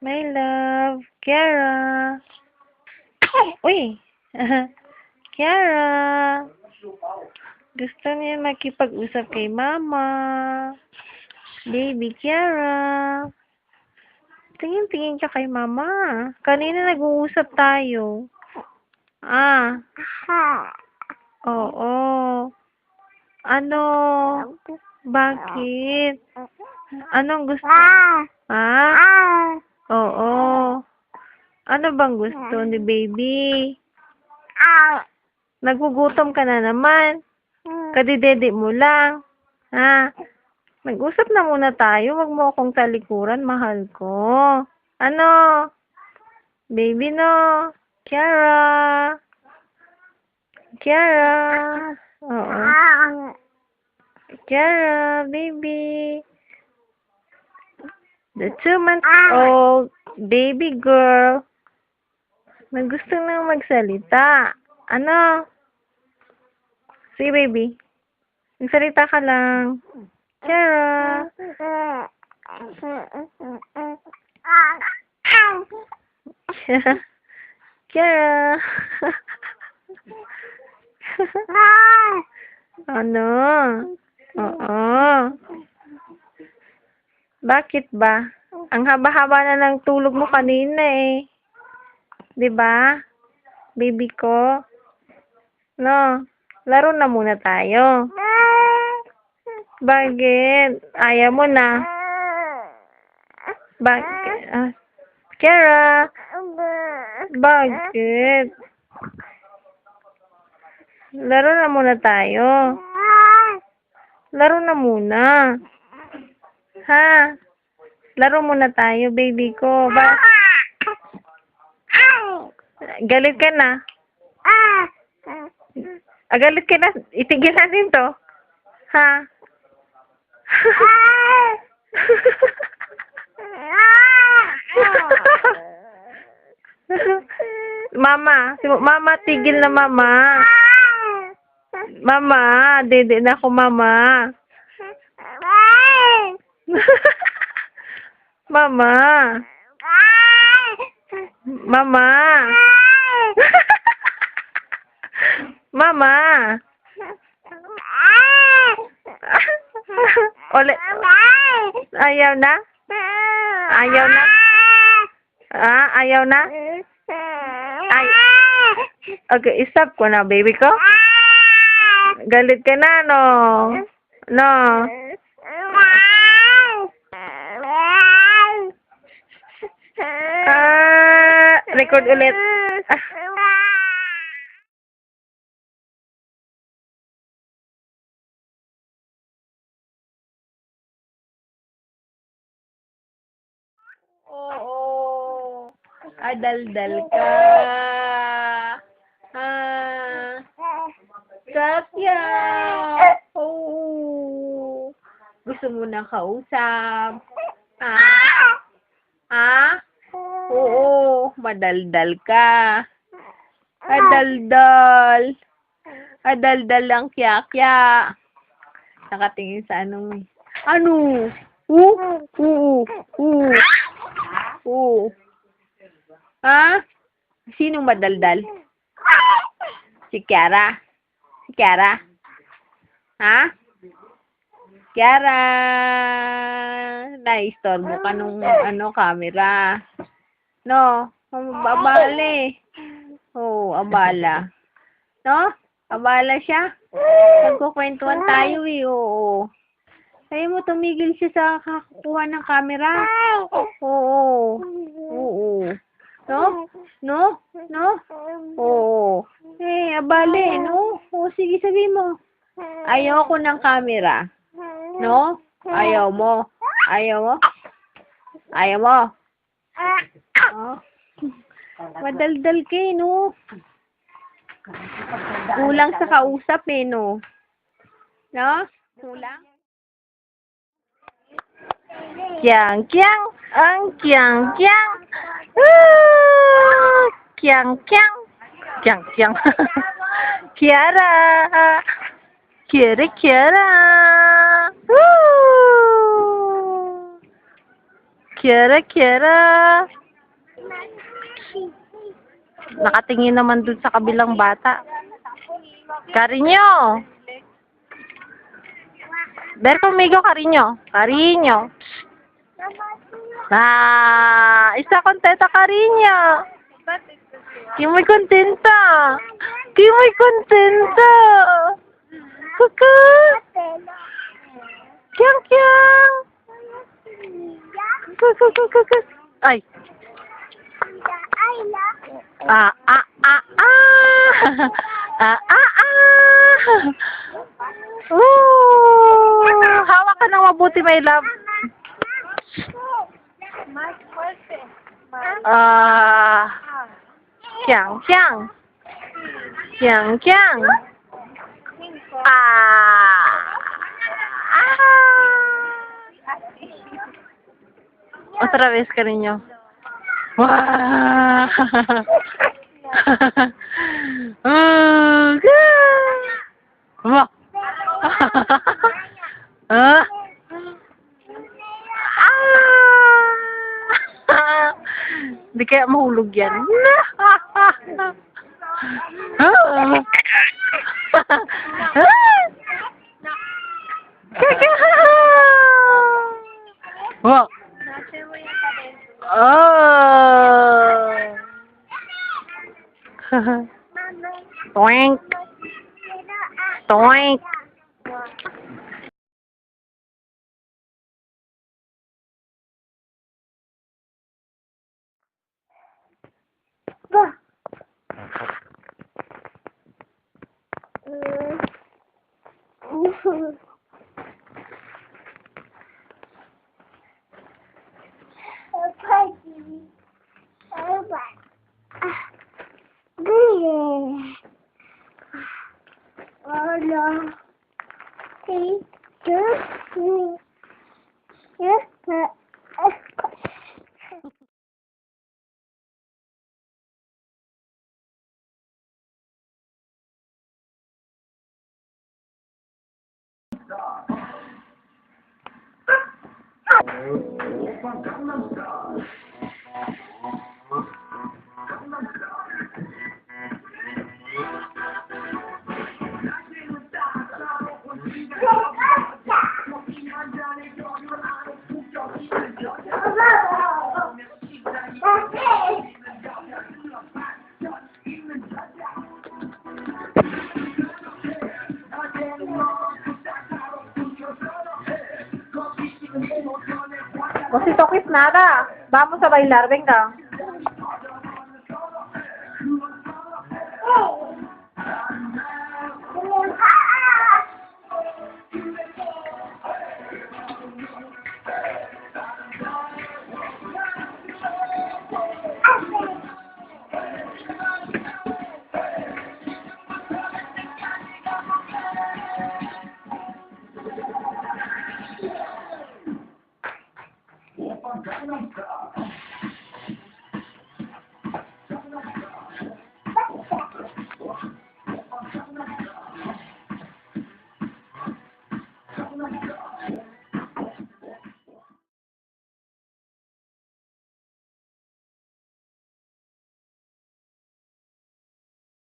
My love, Kiara. Uy! Kiara. Gusto niya makipag-usap kay mama. Baby Kiara. Tingin-tingin ka kay mama. Kanina nag-uusap tayo. Ah. Oo. Ano? Bakit? Anong gusto? Ah? Oo. Ano bang gusto ni baby? Nagugutom ka na naman. Kadidede mo lang. Ha? Mag-usap na muna tayo. Wag mo akong talikuran, mahal ko. Ano? Baby, no? Kiara? Kiara? Oo. Kiara, baby. The 2-month-old baby girl na gusto nang magsalita. Ano? Sige, baby. Magsalita ka lang. Kiara. Kiara. Ano? Oo. Bakit ba? Ang haba-haba na ng tulog mo kanina eh. 'Di ba? Baby ko. No. Laro na muna tayo. Bakit? Ayaw mo na. Bakit? Kiara. Bakit? Laro na muna tayo. Laro na muna. Ha? Laro muna tayo, baby ko. Galit ka na? Galit ka na? Itigil natin to. Ha? Mama, tigil na mama. Mama, dede na ako mama. Mama. Mama. Mama. Ulit. Ayaw na? Ayaw na? Ayaw na? Okay, stop ko na, baby ko. Galit ka na, no? No. Record ulit. Oo. Adaldal ka. Katya. Oh. Gusto mo na kausap? Oo. Madaldal ka. Adaldal. Adaldal ang kya-kya. Nakatingin sa ano? Ano? Ha? Sinong madaldal? Si Kiara? Si Kiara? Ha? Kiara? Naistorbo ka nung camera. No? Abala. Oo, abala. No? Abala siya? Nagkukwentuhan tayo eh, oo. Ayaw mo tumigil siya sa kakuha ng camera. Oo. Oo. No? No? No? Oo. Abale, no? O, sige, sabihin mo. Ayaw ko ng camera. No? Ayaw mo. Ayaw mo? Ayaw mo? Oh. Madaldal ka eh, no? Kulang sa kausap eh, no? No? Kulang? Kiang, kiang, ang kiang, kiang. Kiang, kiang. Kiang, kiang. Kiara. Kiara. Kiara, Kiara. Nakatingin naman dun sa kabilang bata. Carinyo. Ver conmigo, cariño. Cariño. Está contenta, cariño. Que muy contenta. Que muy contenta. Cucú. Kiang, kiang. Cucú, cucú, cucú. Ay. Ah, ah, ah, ah. Ah, ah, ah. Hawak ka ng mabuti, my love. Kiang, kiang. Kiang, kiang. Otra vez, cariño. Wow. Wow. Hindi kaya mahulog yan. Wow. Toink. Toink. O si Tokis nada. Vamos a bailar, venga.